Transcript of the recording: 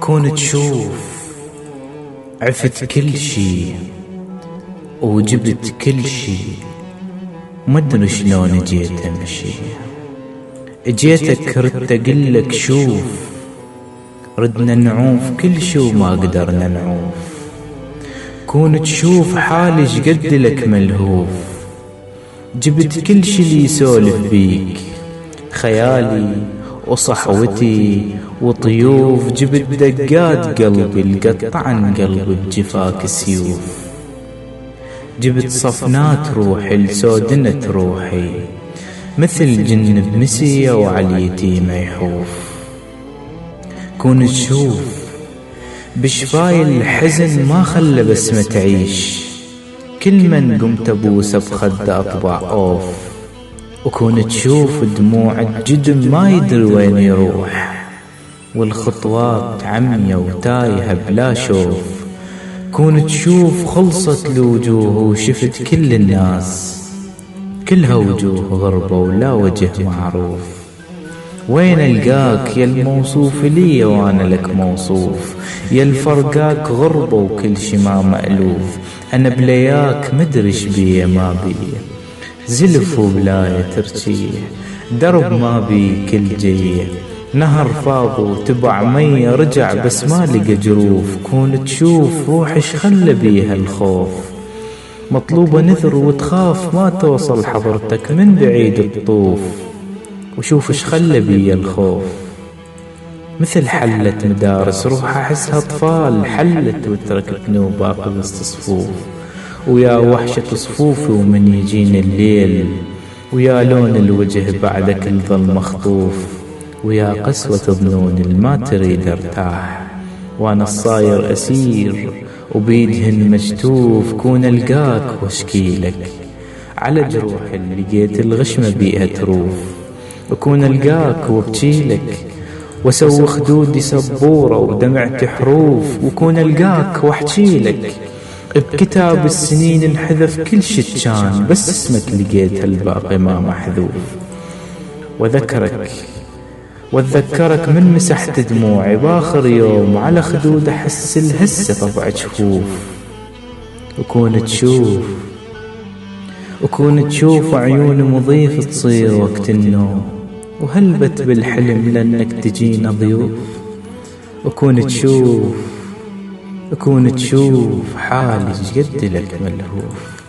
كون تشوف عفت كل شي وجبت كل شي، مدري شلون جيت امشي. اجيتك ردت اقلك شوف، ردنا نعوف كل شي وما قدرنا نعوف. كون تشوف حالي شقد لك ملهوف، جبت كل شي اللي يسولف بيك، خيالي وصحوتي وطيوف. جبت دقات قلبي القطعن قلبي بجفاك سيوف. جبت صفنات روحي لسودنة روحي، مثل جن بمسية وعليتي ما يحوف. كون تشوف بشفاي الحزن ما خلى بسمة تعيش، كل من قمت ابوسه بخد اطبع اوف. وكون تشوف دموع الجدم ما يدري وين يروح، والخطوات عمية وتايهة بلا شوف. كون تشوف خلصت الوجوه وشفت كل الناس، كلها وجوه غربة ولا وجه معروف. وين القاك يا الموصوف لي وانا لك موصوف، يا الفرقاك غربة وكل شي ما مألوف. انا بلياك مدري شبيه ما بيه، زلف وبلاية ترجيه، درب ما بيه كل جيه. نهر فاض وتبع مية رجع بس ما لقى جروف. كون تشوف روحش خلى بيها الخوف، مطلوبة نذر وتخاف ما توصل حضرتك من بعيد الطوف. وشوفش خلى بيا الخوف، مثل حلة مدارس روح احسها اطفال حلت وتركتني وباقي وسط صفوف. ويا وحشة صفوفي ومن يجيني الليل، ويا لون الوجه بعدك الظل مخطوف. ويا قسوة ظنون الما تريد ارتاح، وانا الصاير اسير وبيدهن مجتوف. كون القاك واشكيلك على جروح اللي لقيت الغشمة بيها تروف. وكون القاك وابكيلك واسوي خدودي سبورة ودمعتي حروف. وكون القاك واحجيلك بكتاب السنين انحذف كل شي كان، بس اسمك لقيت الباقي ما محذوف. واتذكرك من مسحت دموعي باخر يوم على خدود احس الهسة طبع جفوف. وكون تشوف عيون مضيف تصير وقت النوم، وهلبت بالحلم لانك تجينا ضيوف. وكون تشوف حالي جد لك ملهوف.